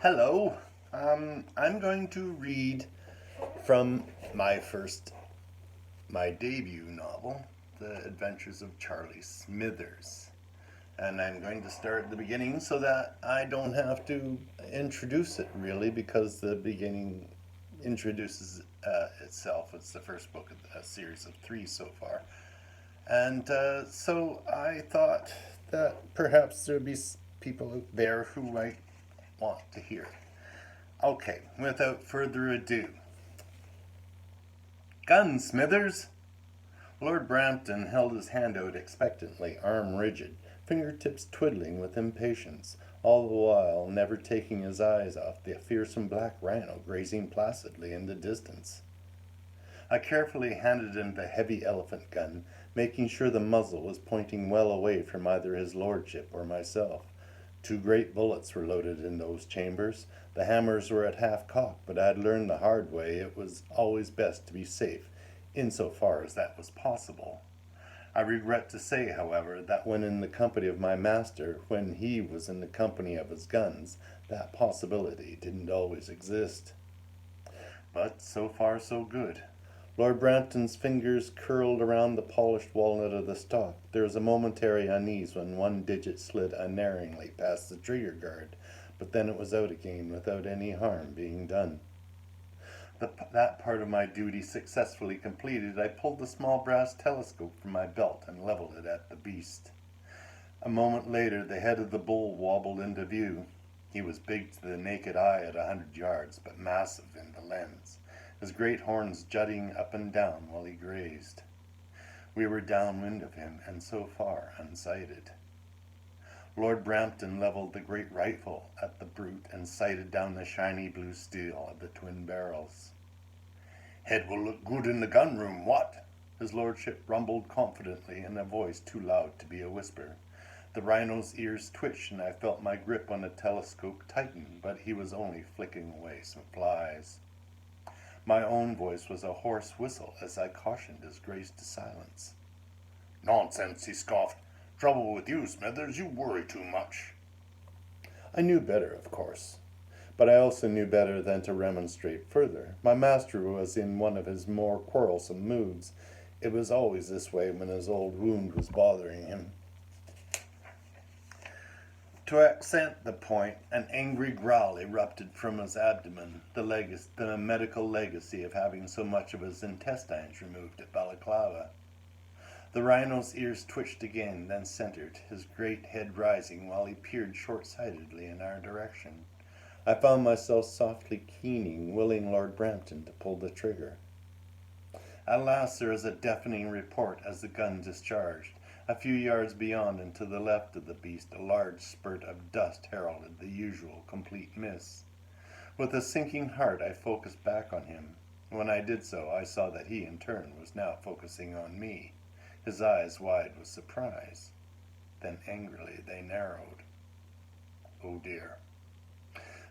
Hello. I'm going to read from my debut novel, The Adventures of Charlie Smithers. And I'm going to start at the beginning so that I don't have to introduce it really, because the beginning introduces itself. It's the first book of a series of three so far. And so I thought that perhaps there'd be people out there who might want to hear it. Okay, without further ado. Gun, Smithers! Lord Brampton held his hand out expectantly, arm rigid, fingertips twiddling with impatience, all the while never taking his eyes off the fearsome black rhino grazing placidly in the distance. I carefully handed him the heavy elephant gun, making sure the muzzle was pointing well away from either his lordship or myself. Two great bullets were loaded in those chambers. The hammers were at half cock, but I had learned the hard way it was always best to be safe, insofar as that was possible. I regret to say, however, that when in the company of my master, when he was in the company of his guns, that possibility didn't always exist. But so far so good. Lord Brampton's fingers curled around the polished walnut of the stock. There was a momentary unease when one digit slid unerringly past the trigger guard, but then it was out again without any harm being done. That part of my duty successfully completed, I pulled the small brass telescope from my belt and leveled it at the beast. A moment later, the head of the bull wobbled into view. He was big to the naked eye at 100 yards, but massive in the lens, his great horns jutting up and down while he grazed. We were downwind of him, and so far unsighted. Lord Brampton leveled the great rifle at the brute and sighted down the shiny blue steel of the twin barrels. "Head will look good in the gun room, what?" his lordship rumbled confidently in a voice too loud to be a whisper. The rhino's ears twitched, and I felt my grip on the telescope tighten, but he was only flicking away some flies. My own voice was a hoarse whistle as I cautioned his grace to silence. "Nonsense," he scoffed. "Trouble with you, Smithers, you worry too much." I knew better, of course, but I also knew better than to remonstrate further. My master was in one of his more quarrelsome moods. It was always this way when his old wound was bothering him. To accent the point, an angry growl erupted from his abdomen, the medical legacy of having so much of his intestines removed at Balaclava. The rhino's ears twitched again, then centered, his great head rising while he peered short-sightedly in our direction. I found myself softly keening, willing Lord Brampton to pull the trigger. At last there was a deafening report as the gun discharged. A few yards beyond and to the left of the beast, a large spurt of dust heralded the usual complete miss. With a sinking heart, I focused back on him. When I did so, I saw that he, in turn, was now focusing on me, his eyes wide with surprise. Then angrily they narrowed. Oh dear.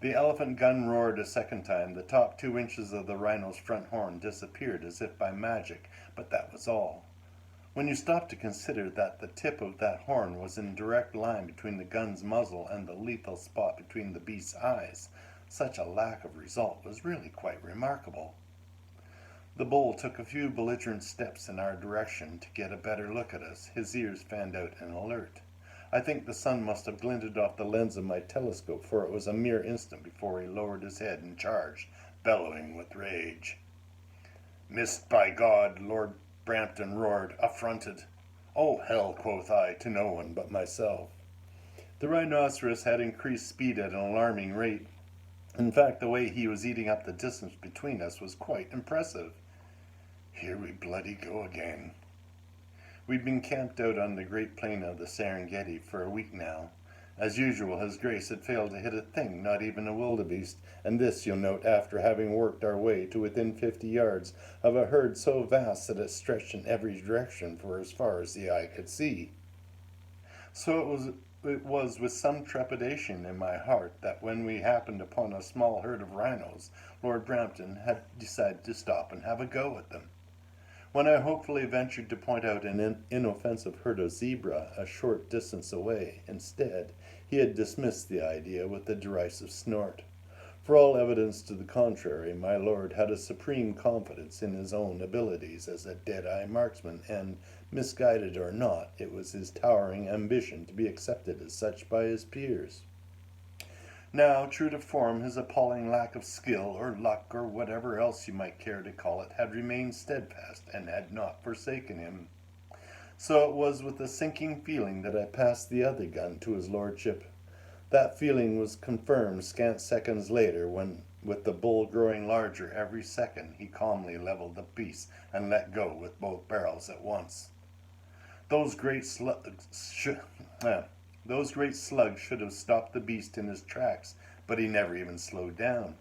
The elephant gun roared a second time. The top 2 inches of the rhino's front horn disappeared as if by magic, but that was all. When you stop to consider that the tip of that horn was in direct line between the gun's muzzle and the lethal spot between the beast's eyes, such a lack of result was really quite remarkable. The bull took a few belligerent steps in our direction to get a better look at us, his ears fanned out and alert. I think the sun must have glinted off the lens of my telescope, for it was a mere instant before he lowered his head and charged, bellowing with rage. "Missed, by God!" Lord Brampton roared, affronted. "Oh, hell," quoth I, to no one but myself. The rhinoceros had increased speed at an alarming rate. In fact, the way he was eating up the distance between us was quite impressive. Here we bloody go again. We'd been camped out on the great plain of the Serengeti for a week now. As usual, his grace had failed to hit a thing, not even a wildebeest, and this, you'll note, after having worked our way to within 50 yards of a herd so vast that it stretched in every direction for as far as the eye could see. So it was with some trepidation in my heart that when we happened upon a small herd of rhinos, Lord Brampton had decided to stop and have a go at them. When I hopefully ventured to point out an inoffensive herd of zebra a short distance away, instead, he had dismissed the idea with a derisive snort. For all evidence to the contrary, my lord had a supreme confidence in his own abilities as a dead-eye marksman, and, misguided or not, it was his towering ambition to be accepted as such by his peers. Now, true to form, his appalling lack of skill, or luck, or whatever else you might care to call it, had remained steadfast, and had not forsaken him. So it was with a sinking feeling that I passed the other gun to his lordship. That feeling was confirmed scant seconds later, when, with the bull growing larger every second, he calmly leveled the piece and let go with both barrels at once. Those great slugs should have stopped the beast in his tracks, but he never even slowed down.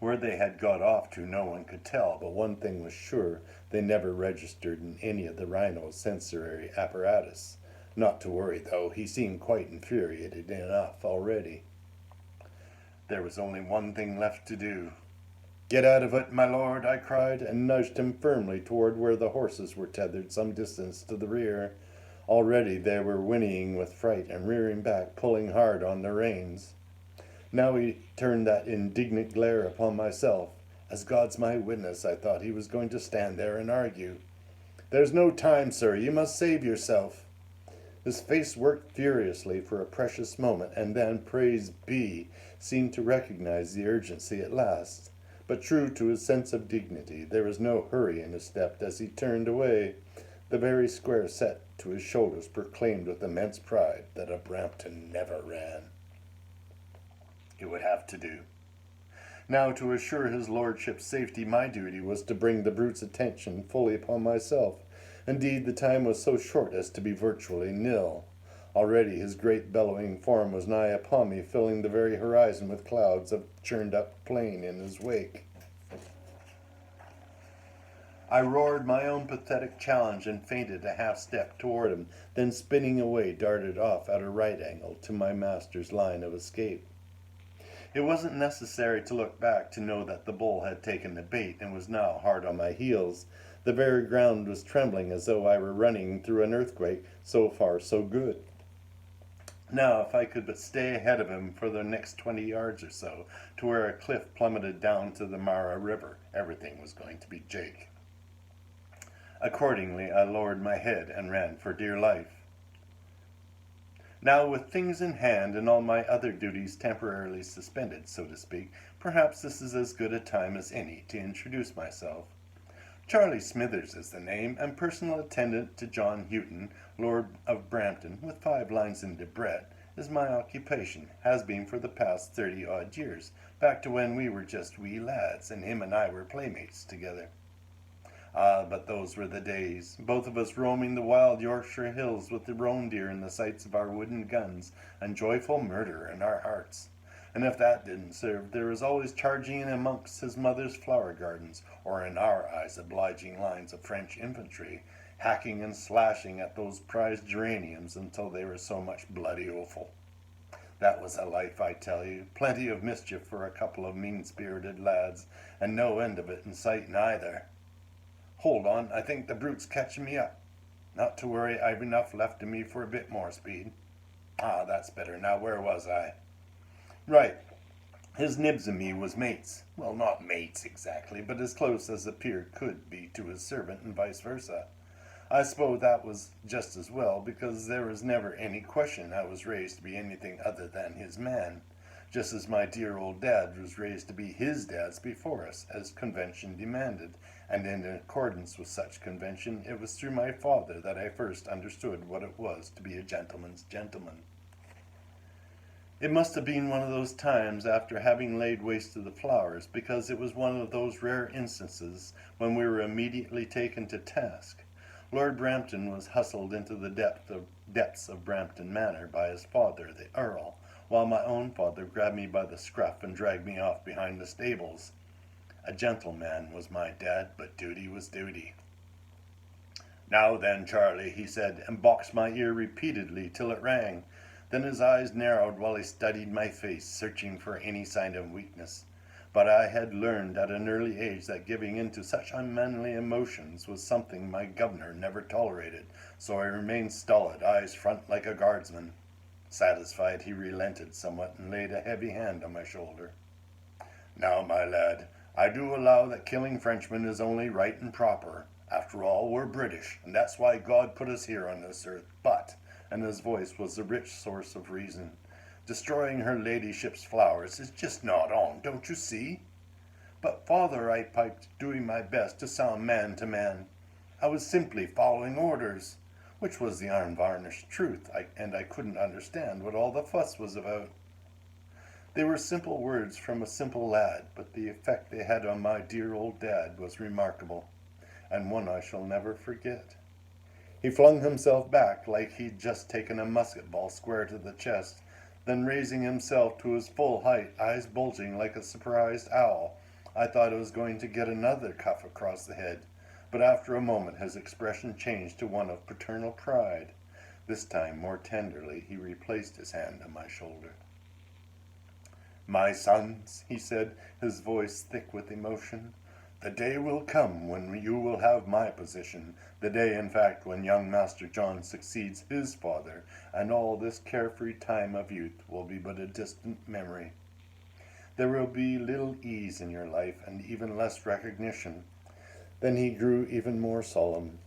Where they had got off to no one could tell, but one thing was sure, they never registered in any of the rhino's sensory apparatus. Not to worry, though, he seemed quite infuriated enough already. There was only one thing left to do. "Get out of it, my lord," I cried, and nudged him firmly toward where the horses were tethered some distance to the rear. Already they were whinnying with fright and rearing back, pulling hard on the reins. Now he turned that indignant glare upon myself. As God's my witness, I thought he was going to stand there and argue. "There's no time, sir. You must save yourself." His face worked furiously for a precious moment, and then, praise be, seemed to recognize the urgency at last. But true to his sense of dignity, there was no hurry in his step as he turned away. The very square set to his shoulders proclaimed with immense pride that a Brampton never ran. It would have to do. Now, to assure his lordship's safety, my duty was to bring the brute's attention fully upon myself. Indeed, the time was so short as to be virtually nil. Already his great bellowing form was nigh upon me, filling the very horizon with clouds of churned-up plain in his wake. I roared my own pathetic challenge and feinted a half-step toward him, then spinning away darted off at a right angle to my master's line of escape. It wasn't necessary to look back to know that the bull had taken the bait and was now hard on my heels. The very ground was trembling as though I were running through an earthquake. So far, so good. Now, if I could but stay ahead of him for the next 20 yards or so, to where a cliff plummeted down to the Mara River, everything was going to be jake. Accordingly, I lowered my head and ran for dear life. Now, with things in hand and all my other duties temporarily suspended, so to speak, perhaps this is as good a time as any to introduce myself. Charlie Smithers is the name, and personal attendant to John Houghton, Lord of Brampton, with 5 lines in Debrett, is my occupation, has been for the past 30-odd years, back to when we were just wee lads, and him and I were playmates together. Ah, but those were the days, both of us roaming the wild Yorkshire hills with the roan deer in the sights of our wooden guns, and joyful murder in our hearts. And if that didn't serve, there was always charging in amongst his mother's flower gardens, or in our eyes obliging lines of French infantry, hacking and slashing at those prized geraniums until they were so much bloody offal. That was a life, I tell you, plenty of mischief for a couple of mean-spirited lads, and no end of it in sight neither. Hold on, I think the brute's catching me up. Not to worry, I've enough left in me for a bit more speed. Ah, that's better. Now, where was I? Right. His Nibs and me was mates. Well, not mates exactly, but as close as a peer could be to his servant and vice versa. I suppose that was just as well, because there was never any question I was raised to be anything other than his man, just as my dear old dad was raised to be his dad's before us, as convention demanded, and in accordance with such convention, it was through my father that I first understood what it was to be a gentleman's gentleman. It must have been one of those times after having laid waste to the flowers, because it was one of those rare instances when we were immediately taken to task. Lord Brampton was hustled into the depths of Brampton Manor by his father, the Earl, while my own father grabbed me by the scruff and dragged me off behind the stables. A gentleman was my dad, but duty was duty. "Now then, Charlie," he said, and boxed my ear repeatedly till it rang. Then his eyes narrowed while he studied my face, searching for any sign of weakness. But I had learned at an early age that giving in to such unmanly emotions was something my governor never tolerated, so I remained stolid, eyes front like a guardsman. Satisfied, he relented somewhat and laid a heavy hand on my shoulder. Now, my lad, I do allow that killing Frenchmen is only right and proper. After all, we're British, and that's why God put us here on this earth. But, and his voice was a rich source of reason, destroying her ladyship's flowers is just not on, don't you see? But, father, I piped, doing my best to sound man to man, I was simply following orders, which was the unvarnished truth, and I couldn't understand what all the fuss was about. They were simple words from a simple lad, but the effect they had on my dear old dad was remarkable, and one I shall never forget. He flung himself back like he'd just taken a musket ball square to the chest, then raising himself to his full height, eyes bulging like a surprised owl, I thought I was going to get another cuff across the head, but after a moment his expression changed to one of paternal pride. This time, more tenderly, he replaced his hand on my shoulder. "My sons," he said, his voice thick with emotion, "the day will come when you will have my position, the day, in fact, when young Master John succeeds his father, and all this carefree time of youth will be but a distant memory. There will be little ease in your life, and even less recognition." Then he grew even more solemn.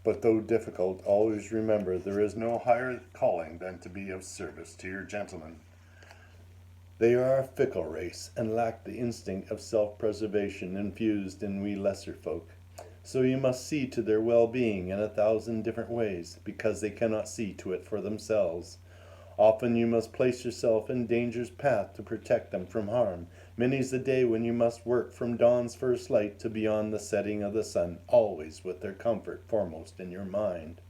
"But though difficult, always remember there is no higher calling than to be of service to your gentlemen. They are a fickle race, and lack the instinct of self-preservation infused in we lesser folk. So you must see to their well-being in 1,000 different ways, because they cannot see to it for themselves. Often you must place yourself in danger's path to protect them from harm. Many's the day when you must work from dawn's first light to beyond the setting of the sun, always with their comfort foremost in your mind.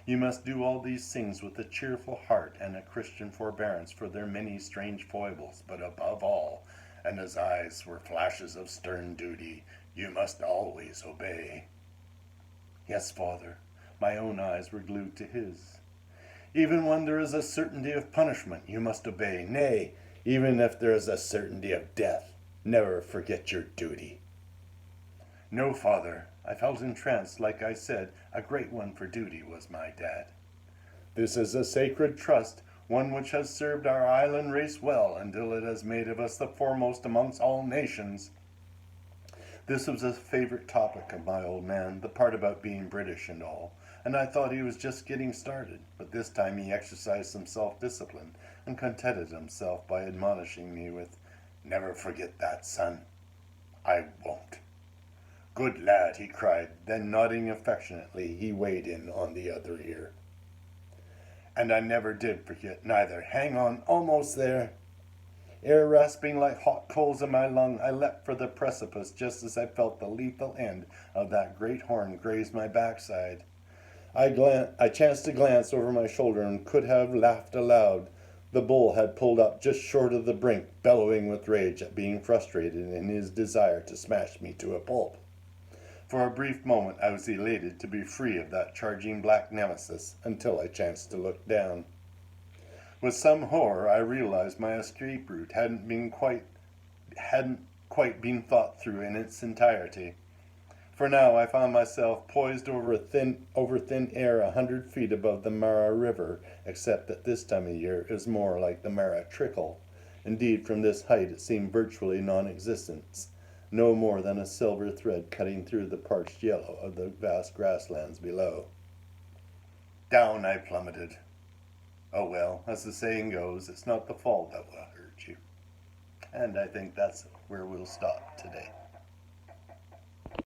You must do all these things with a cheerful heart and a Christian forbearance for their many strange foibles, but above all, and his eyes were flashes of stern duty, you must always obey." Yes, father, my own eyes were glued to his. "Even when there is a certainty of punishment, you must obey. Nay, even if there is a certainty of death, never forget your duty." "No, father." I felt entranced, like I said, a great one for duty was my dad. "This is a sacred trust, one which has served our island race well until it has made of us the foremost amongst all nations." This was a favorite topic of my old man, the part about being British and all, and I thought he was just getting started, but this time he exercised some self-discipline and contented himself by admonishing me with, "Never forget that, son." "I won't." "Good lad," he cried, then nodding affectionately, he weighed in on the other ear. And I never did forget neither. Hang on, almost there. Air rasping like hot coals in my lung, I leapt for the precipice just as I felt the lethal end of that great horn graze my backside. I chanced to glance over my shoulder and could have laughed aloud. The bull had pulled up just short of the brink, bellowing with rage at being frustrated in his desire to smash me to a pulp. For a brief moment I was elated to be free of that charging black nemesis, until I chanced to look down. With some horror I realized my escape route hadn't quite been thought through in its entirety. For now I found myself poised over thin air 100 feet above the Mara River, except that this time of year it was more like the Mara Trickle. Indeed, from this height it seemed virtually non-existent, no more than a silver thread cutting through the parched yellow of the vast grasslands below. Down I plummeted. Oh well, as the saying goes, it's not the fall that will hurt you. And I think that's where we'll stop today.